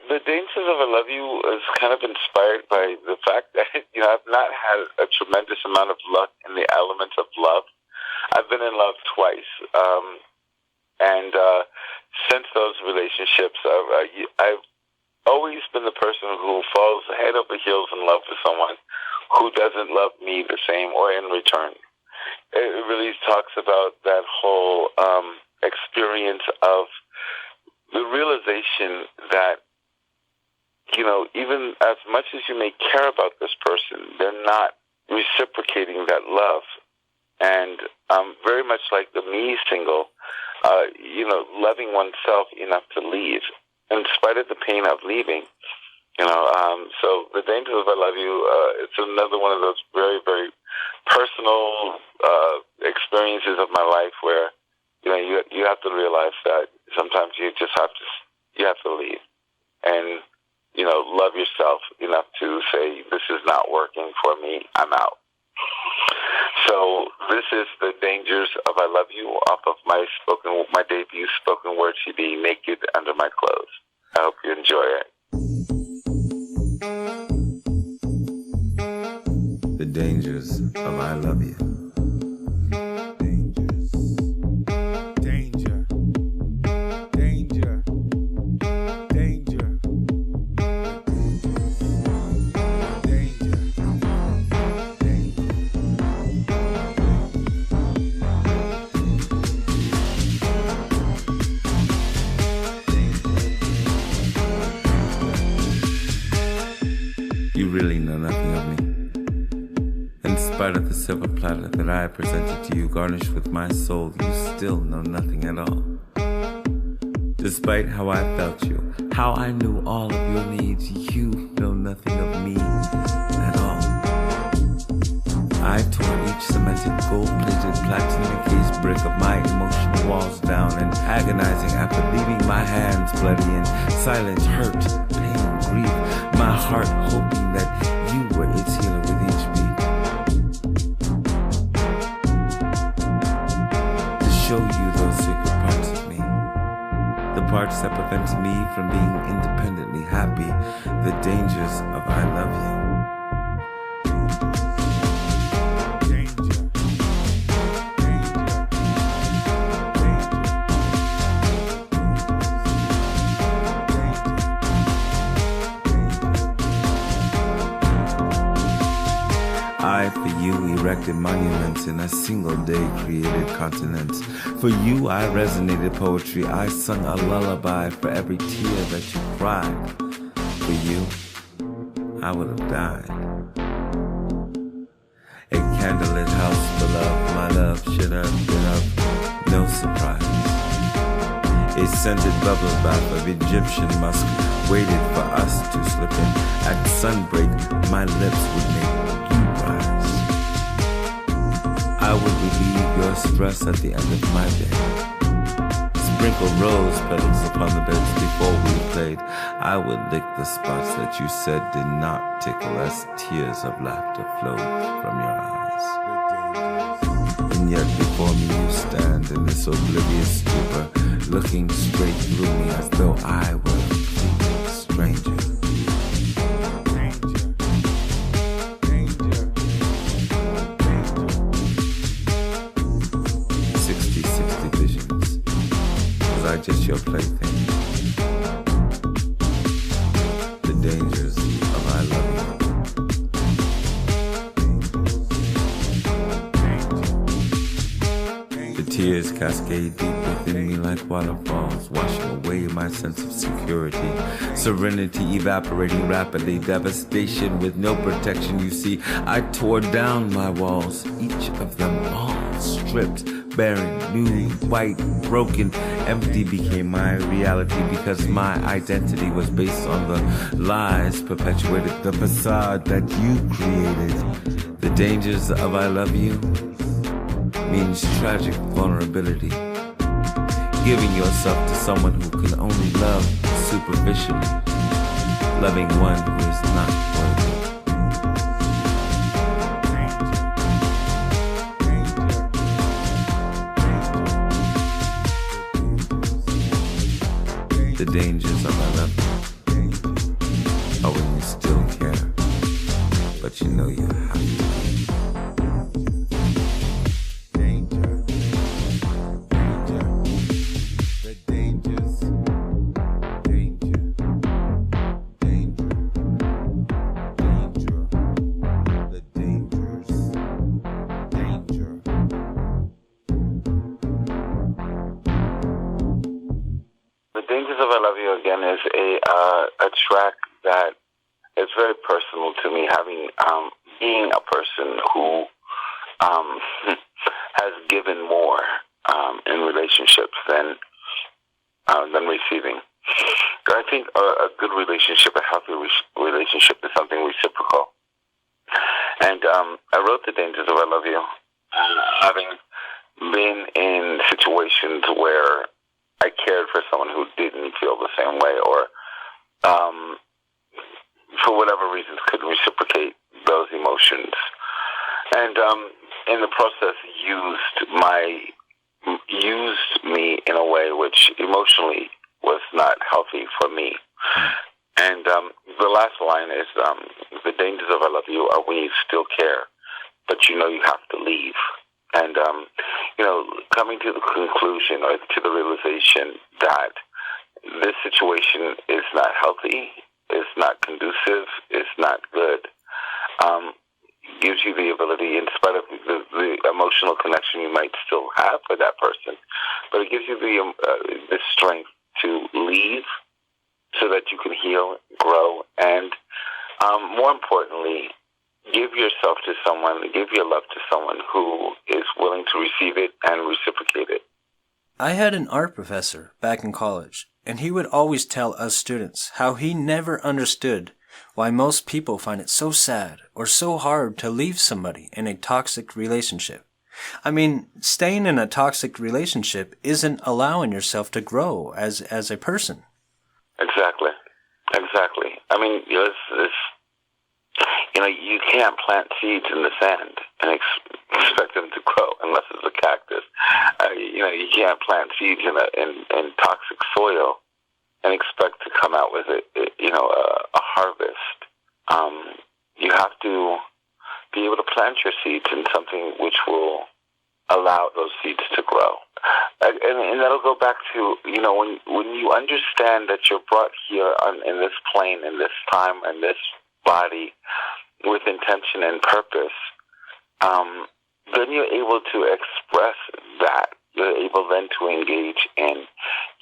The Dangers of I Love You is kind of inspired by the fact that, I've not had a tremendous amount of luck in the element of love. I've been in love twice, and since those relationships, I've always been the person who falls head over heels in love with someone who doesn't love me the same or in return. It really talks about that whole experience of the realization that, even as much as you may care about this person, they're not reciprocating that love. And very much like the Me single, loving oneself enough to leave, in spite of the pain of leaving. So The Dangers of I Love You, it's another one of those very, very personal experiences of my life where, you have to realize that sometimes you just have to leave and, love yourself enough to say, this is not working for me, I'm out. So this is The Dangers of I Love You off of my debut spoken word CD, Naked Under My Clothes. I hope you enjoy it. The Dangers of I Love You. You really know nothing of me. In spite of the silver platter that I presented to you, garnished with my soul, you still know nothing at all. Despite how I felt you, how I knew all of your needs, you know nothing of me at all. I tore each cemented, gold-plated, platinum-encased brick of my emotional walls down, and agonizing after leaving my hands bloody in silent hurt, pain, grief, my heart hoping that you were its healer with each beat. To show you those secret parts of me, the parts that prevent me from being independently happy, the dangers of I love you. I, for you, erected monuments in a single day created continents. For you, I resonated poetry. I sung a lullaby for every tear that you cried. For you, I would have died. A candlelit house for love, my love should have been of no surprise. A scented bubble bath of Egyptian musk waited for us to slip in. At sunbreak, my lips would make you rise. I would relieve your stress at the end of my day. Sprinkle rose petals upon the beds before we played. I would lick the spots that you said did not tickle as tears of laughter flowed from your eyes. And yet before me you stand in this oblivious stupor, looking straight through me as though I were a complete stranger. I just your plaything? The dangers of I love you. The tears cascade deep within me like waterfalls, washing away my sense of security. Serenity evaporating rapidly, devastation with no protection. You see, I tore down my walls, each of them all stripped, barren, new, white, broken, empty became my reality because my identity was based on the lies perpetuated, the facade that you created. The dangers of I love you means tragic vulnerability. Giving yourself to someone who can only love superficially, loving one who is not worthy. The dangers of I love you are when you still care, but you know you have to. Is a track that is very personal to me, having being a person who has given more in relationships than receiving. I think a good relationship, a healthy relationship, is something reciprocal. And I wrote The Dangers of I Love You, having been in situations where I cared for someone who didn't feel the same way, or for whatever reasons couldn't reciprocate those emotions, and in the process used me in a way which emotionally was not healthy for me. And the last line is, the dangers of I love you are when you still care, but you know you have to leave. And, coming to the conclusion or to the realization that this situation is not healthy, is not conducive, is not good, gives you the ability, in spite of the emotional connection you might still have with that person, but it gives you the strength to leave so that you can heal, grow, and more importantly, give yourself to someone, give your love to someone who is willing to receive it and reciprocate it. I had an art professor back in college, and he would always tell us students how he never understood why most people find it so sad or so hard to leave somebody in a toxic relationship. I mean, staying in a toxic relationship isn't allowing yourself to grow as a person. Exactly. I mean, you can't plant seeds in the sand and expect them to grow unless it's a cactus. You can't plant seeds in toxic soil and expect to come out with a harvest. You have to be able to plant your seeds in something which will allow those seeds to grow. And that'll go back to, when you understand that you're brought here in this plane, in this time, in this body, with intention and purpose, then you're able to express that. You're able then to engage in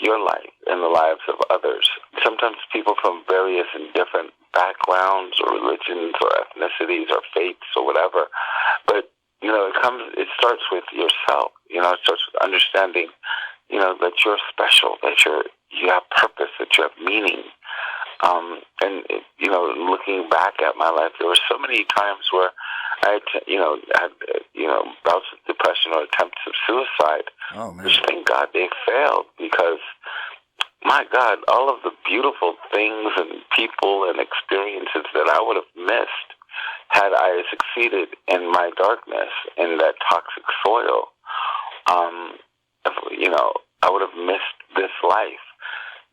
your life and the lives of others. Sometimes people from various and different backgrounds or religions or ethnicities or faiths or whatever, but it starts with yourself. It starts with understanding, that you're special, that you have purpose, that you have meaning. Looking back at my life, there were so many times where I had bouts of depression or attempts of suicide. Oh, man. Which, thank God, they failed, because, my God, all of the beautiful things and people and experiences that I would have missed had I succeeded in my darkness, in that toxic soil, I would have missed this life.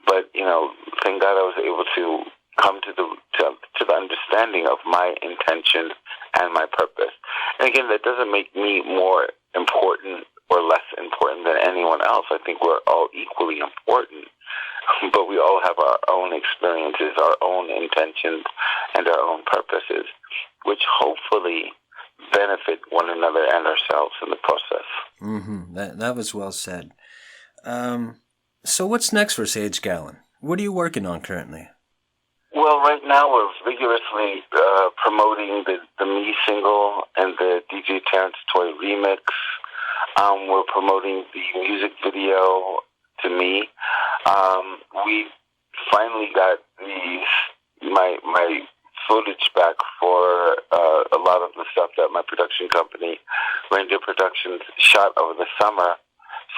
But, thank God I was able to come to the understanding of my intention and my purpose. And again, that doesn't make me more important or less important than anyone else. I think we're all equally important, but we all have our own experiences, our own intentions, and our own purposes, which hopefully benefit one another and ourselves in the process. That was well said. So what's next for Sage Gallen? What are you working on currently? Well, right now we're vigorously promoting the Me single and the DJ Terrence Toy remix. We're promoting the music video to Me. We finally got my footage back for a lot of the stuff that my production company, Reindeer Productions, shot over the summer.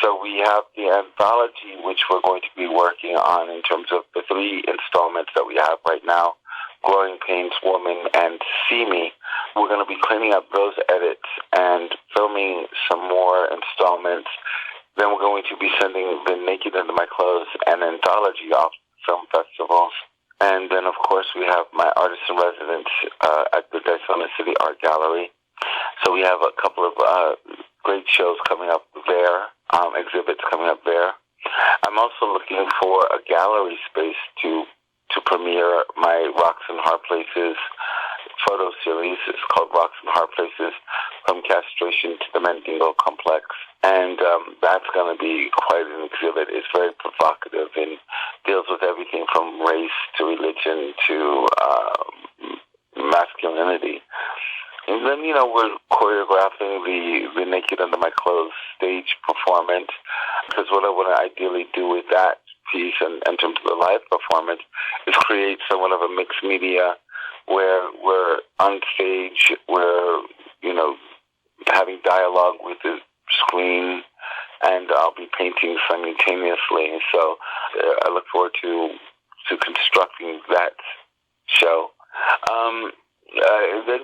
So we have the anthology, which we're going to be working on in terms of the 3 installments that we have right now, Growing Pains, Woman, and See Me. We're going to be cleaning up those edits and filming some more installments. Then we're going to be sending the Naked Under My Clothes and anthology off film festivals. And then, of course, we have my artist-in-residence at the Daytona City Art Gallery. So we have a couple of great shows coming up there, exhibits coming up there. I'm also looking for a gallery space to premiere my Rocks and Hard Places photo series. It's called Rocks and Hard Places, From Castration to the Mandingo Complex. And that's going to be quite an exhibit. It's very provocative and deals with everything from race to religion to masculinity. And then, we're choreographing the Naked Under My Clothes stage performance, because what I want to ideally do with that piece in terms of the live performance is create somewhat of a mixed media where we're on stage, we're, having dialogue with the screen, and I'll be painting simultaneously. So I look forward to constructing that show. Then,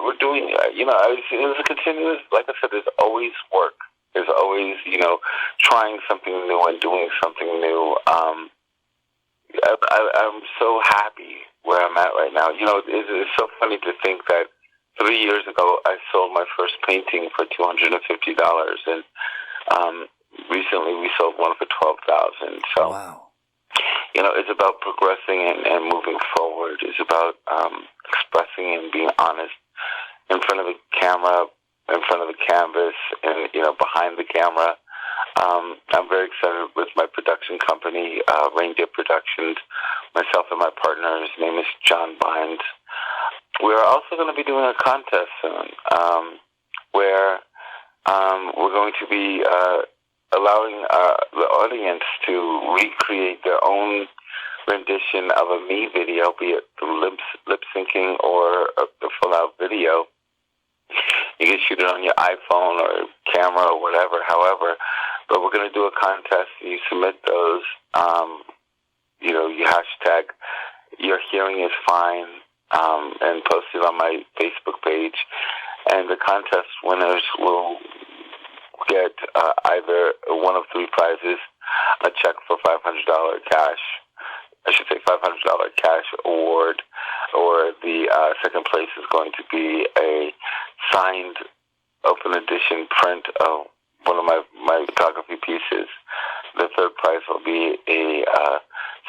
we're doing, it's a continuous, like I said, there's always work. There's always, trying something new and doing something new. I'm so happy where I'm at right now. It's so funny to think that 3 years ago I sold my first painting for $250, and recently we sold one for $12,000. So, wow. It's about progressing and moving forward. It's about expressing and being honest in front of the camera, in front of the canvas, and, behind the camera. I'm very excited with my production company, Reindeer Productions, myself and my partner. His name is John Bynes. We're also going to be doing a contest soon where we're going to be allowing the audience to recreate their own rendition of a Me video, be it through lip syncing or the full-out video. You can shoot it on your iPhone or camera or whatever, however. But we're going to do a contest, and you submit those. You hashtag Your Hearing Is Fine, and post it on my Facebook page. And the contest winners will get either one of 3 prizes, a check for $500 cash, $500 cash award, or the second place is going to be a signed open edition print of one of my photography pieces. The third prize will be a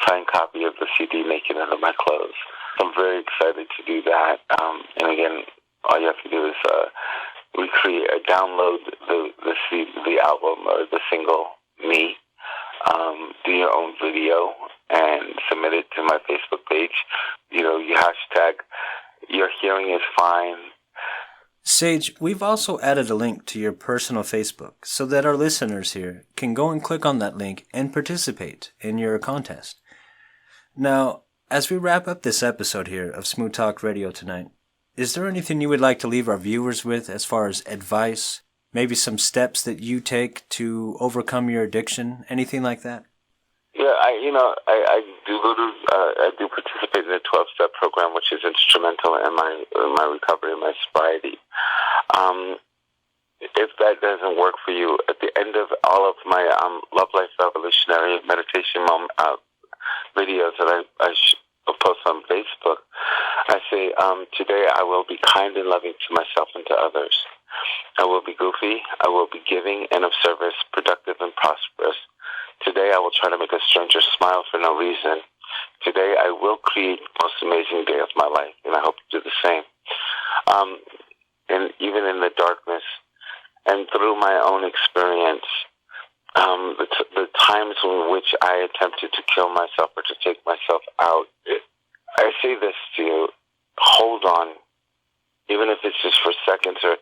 signed copy of the CD Naked Under My Clothes. I'm very excited to do that. And again, all you have to do is download the album or the single Me, do your own video, and submit it to my Facebook page. You hashtag Your Hearing Is Fine. Sage, we've also added a link to your personal Facebook so that our listeners here can go and click on that link and participate in your contest. Now, as we wrap up this episode here of Smooth Talk Radio tonight, is there anything you would like to leave our viewers with as far as advice, maybe some steps that you take to overcome your addiction, anything like that? Yeah, I do participate in the 12-step program, which is instrumental in my recovery and my sobriety. If that doesn't work for you, at the end of all of my Love Life Evolutionary meditation videos that I post on Facebook, I say, today I will be kind and loving to myself and to others. I will be goofy, I will be giving and of service, productive and prosperous. Today I will try to make a stranger smile for no reason. Today I will create the most amazing day of my life, and I hope to do the same. And even in the darkness, and through my own experience, the times in which I attempted to kill myself or to take myself out, I say this to you, hold on. Even if it's just for seconds or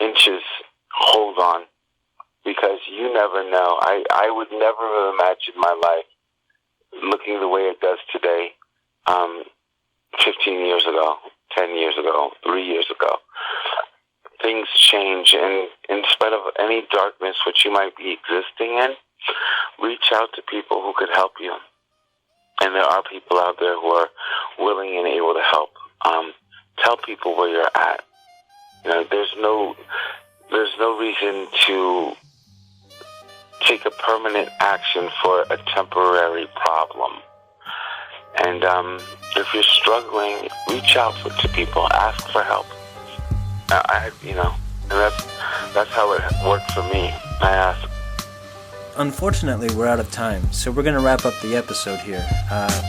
inches, hold on. Because you never know. I would never have imagined my life looking the way it does today, 15 years ago, 10 years ago, 3 years ago. Things change, and in spite of any darkness which you might be existing in, reach out to people who could help you. And there are people out there who are willing and able to help. Tell people where you're at. You know, there's no reason to take a permanent action for a temporary problem. And if you're struggling, reach out to people, ask for help. And that's how it worked for me. I asked. Unfortunately, we're out of time, so we're going to wrap up the episode here.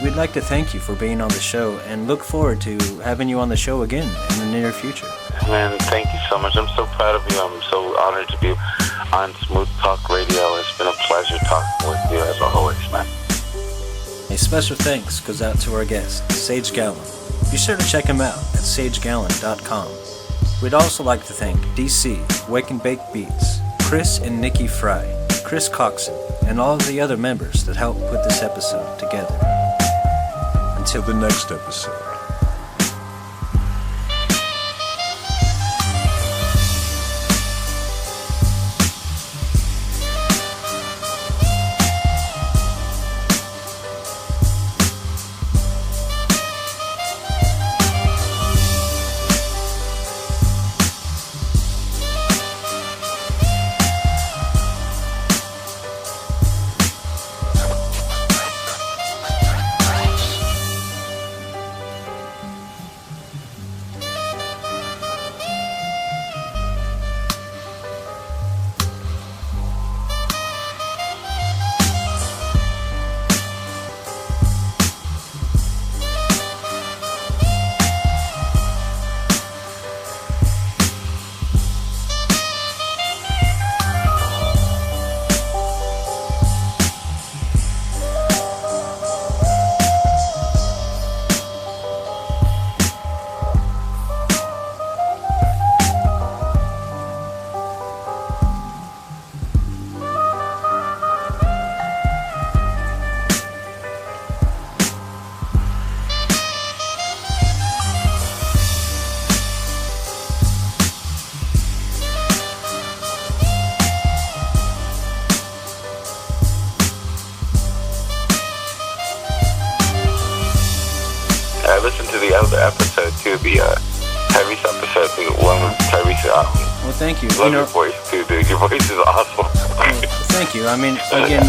We'd like to thank you for being on the show and look forward to having you on the show again in the near future. Man, thank you so much. I'm so proud of you. I'm so honored to be on Smooth Talk Radio. It's been a pleasure talking with you as always, man. A special thanks goes out to our guest, Sage Gallen. Be sure to check him out at sagegallen.com. We'd also like to thank DC, Wake and Bake Beats, Chris and Nikki Fry, Chris Coxon, and all of the other members that helped put this episode together. Until the next episode. Listen to the other episode too, the Tyrese episode, the one with Tyrese. Well, thank you. Love your voice too, dude. Your voice is awesome. Well, thank you. I mean, again,